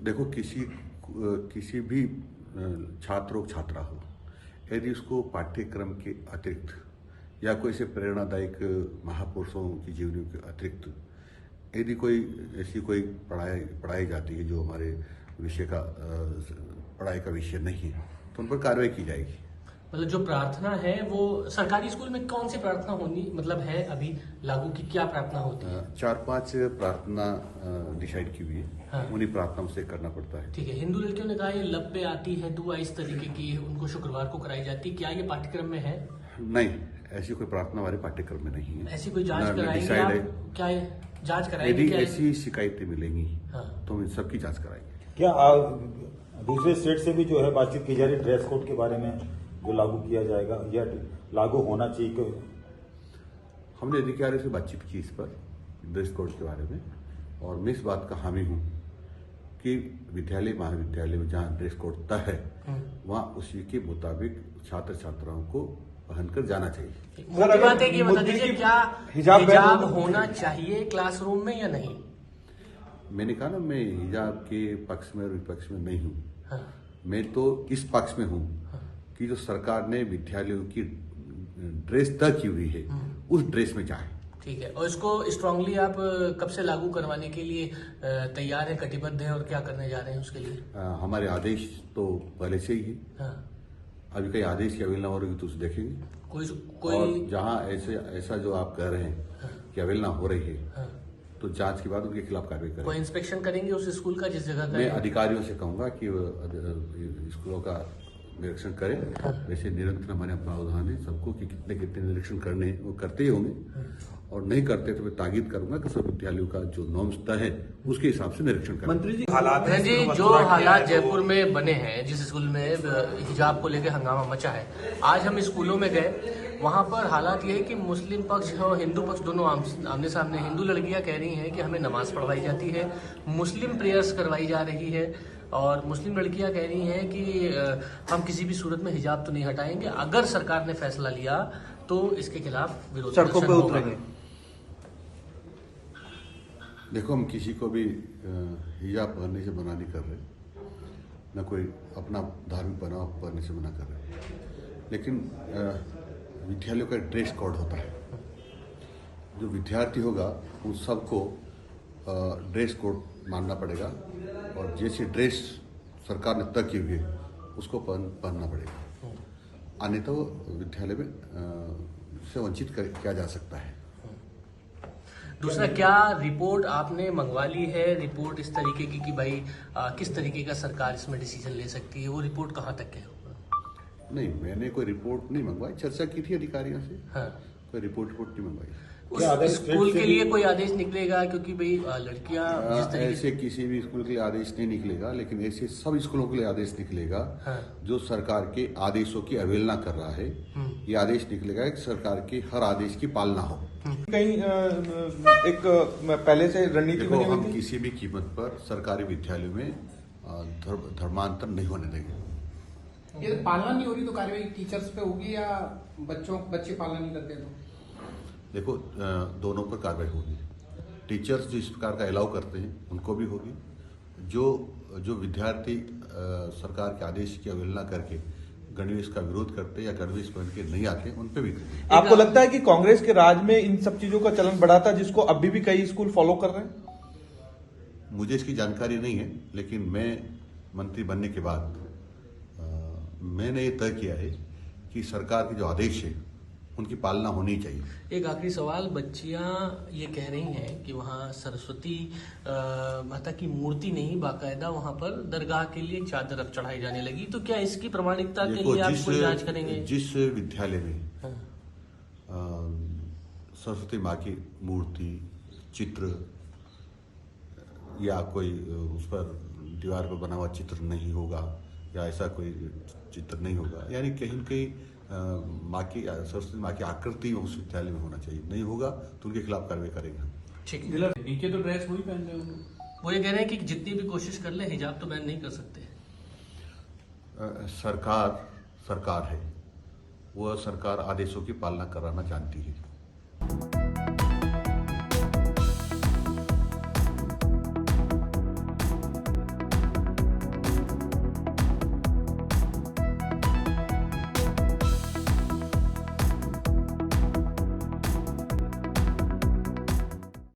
देखो, किसी भी छात्र हो छात्रा हो, यदि उसको पाठ्यक्रम के अतिरिक्त या कोई से प्रेरणादायक महापुरुषों की जीवनी के अतिरिक्त यदि कोई ऐसी कोई पढ़ाई जाती है जो हमारे विषय का पढ़ाई का विषय नहीं है, तो उन पर कार्रवाई की जाएगी। मतलब जो प्रार्थना है वो सरकारी स्कूल में कौन सी प्रार्थना होनी मतलब है अभी लागू की, क्या प्रार्थना होती है? 4-5 प्रार्थना डिसाइड की हुई है। हाँ। उन्हीं प्रार्थनाओं से करना पड़ता है। ठीक है। हिंदू लड़कियों ने कहा ये लब पे आती है दुआ, इस तरीके की उनको शुक्रवार को कराई जाती है, क्या ये पाठ्यक्रम में है? नहीं, ऐसी कोई प्रार्थना हमारे पाठ्यक्रम में नहीं है। ऐसी कोई जांच कराएंगे आप? क्या ये जांच कराएंगे? यदि ऐसी शिकायतें मिलेंगी हाँ, तो हम इन सबकी जांच कराएंगे। क्या दूसरे स्टेट से भी जो है बातचीत की जा रही है ड्रेस कोड के बारे में, जो लागू किया जाएगा या लागू होना चाहिए? हमने अधिकारियों से बातचीत की इस पर ड्रेस कोड के बारे में, और मैं इस बात का हामी हूँ कि विद्यालय महाविद्यालय में जहाँ ड्रेस कोड तय है वहाँ उसी के मुताबिक छात्र छात्राओं को पहनकर जाना चाहिए। मोटी बात है कि बता दीजिए, क्या हिजाब होना चाहिए क्लासरूम में या नहीं? मैंने कहा ना, मैं हिजाब के पक्ष में और विपक्ष में नहीं हूँ। हाँ। मैं तो इस पक्ष में हूँ कि जो सरकार ने विद्यालयों की ड्रेस तय की हुई है उस ड्रेस में जाए। ठीक है। और इसको स्ट्रांगली आप कब से लागू करवाने के लिए तैयार है, कटिबद्ध है, और क्या करने जा रहे हैं उसके लिए? हमारे आदेश तो पहले से ही है। हाँ। अभी कई आदेश की अवहेलना हो रही तो उसे देखेंगे। कोई और जहाँ ऐसा जो आप कह रहे हैं कि अवहेलना हो रही है, हाँ, तो जांच के बाद उनके खिलाफ कार्रवाई करेंगे। कोई इंस्पेक्शन करेंगे उस स्कूल का जिस जगह का? मैं अधिकारियों से कहूंगा कि स्कूलों का निरीक्षण करें। वैसे निरंतर हमारे प्रावधान है सबको कि कितने कितने निरीक्षण करने हैं, वो करते ही होंगे, और नहीं करते तो मैं ताकीद करूंगा कि सब विद्यालयों का जो नॉर्म्स तय है उसके हिसाब से निरीक्षण करें। मंत्री जी, हालात जो हालात जयपुर में बने हैं, जिस स्कूल में हिजाब को लेकर हंगामा मचा है, आज हम स्कूलों में गए, वहां पर हालात ये है कि मुस्लिम पक्ष और हिंदू पक्ष दोनों आमने सामने। हिंदू लड़कियां कह रही हैं कि हमें नमाज पढ़वाई जाती है, मुस्लिम प्रेयर्स करवाई जा रही है, और मुस्लिम लड़कियां कह रही हैं कि हम किसी भी सूरत में हिजाब तो नहीं हटाएंगे, अगर सरकार ने फैसला लिया तो इसके खिलाफ विरोध सड़कों पे उतरेंगे। देखो, हम किसी को भी हिजाब पहनने से मना नहीं कर रहे, न कोई अपना धार्मिक पहनावा पहनने से मना कर रहे, लेकिन विद्यालयों का ड्रेस कोड होता है। जो विद्यार्थी होगा उन सबको ड्रेस कोड मानना पड़ेगा, और जैसी ड्रेस सरकार ने तय की हुई है उसको पहनना पड़ेगा, अन्यथा तो विद्यालय में से वंचित किया जा सकता है। दूसरा, क्या रिपोर्ट आपने मंगवा ली है, रिपोर्ट इस तरीके की कि भाई किस तरीके का सरकार इसमें डिसीजन ले सकती है, वो रिपोर्ट कहाँ तक है? नहीं, मैंने कोई रिपोर्ट नहीं मंगवाई, चर्चा की थी अधिकारियों से। हाँ। कोई रिपोर्ट नहीं मंगवाई। उस स्कूल के लिए कोई आदेश निकलेगा? क्योंकि भाई लड़कियां ऐसे किसी भी स्कूल के लिए आदेश नहीं निकलेगा, लेकिन ऐसे सब स्कूलों के लिए आदेश निकलेगा। हाँ। जो सरकार के आदेशों की अवहेलना कर रहा है, ये आदेश निकलेगा कि सरकार के हर आदेश की पालना हो। कहीं एक पहले से रणनीति बनी हुई हम किसी भी कीमत पर सरकारी विद्यालयों में धर्मांतर नहीं होने देंगे। ये पालना नहीं हो रही तो कार्रवाई टीचर्स पे होगी या बच्चे पालना नहीं करते तो? देखो, दोनों पर कार्रवाई होगी। टीचर्स जो इस प्रकार का अलाउ करते हैं उनको भी होगी, जो विद्यार्थी सरकार के आदेश की अवहेलना करके गणवेश का विरोध करते या गणवेश पहन के नहीं आते उन पे भी करेंगे। आपको लगता है कि कांग्रेस के राज में इन सब चीजों का चलन बढ़ा था, जिसको अभी भी कई स्कूल फॉलो कर रहे हैं? मुझे इसकी जानकारी नहीं है, लेकिन मैं मंत्री बनने के बाद मैंने ये तय किया है कि सरकार के जो आदेश है उनकी पालना होनी चाहिए। एक आखिरी सवाल, बच्चियां ये कह रही हैं कि वहाँ सरस्वती माता की मूर्ति नहीं, बाकायदा वहाँ पर दरगाह के लिए चादर चढ़ाई जाने लगी, तो क्या इसकी प्रमाणिकता के लिए आप कोई जांच करेंगे? जिस विद्यालय में सरस्वती माँ की मूर्ति, चित्र या कोई उस पर दीवार पर बना हुआ चित्र नहीं होगा, या ऐसा कोई चित्र नहीं होगा, यानी कहीं न कहीं माँ की सरस्वती माँ की आकृति उस विद्यालय में होना चाहिए, नहीं होगा तो उनके खिलाफ कार्रवाई करेंगे। ठीक, नीचे तो ड्रेस वही पहन रहे होंगे। वो ये कह रहे हैं कि जितनी भी कोशिश कर ले हिजाब तो बैन नहीं कर सकते। सरकार है, वह सरकार आदेशों की पालना कराना जानती है।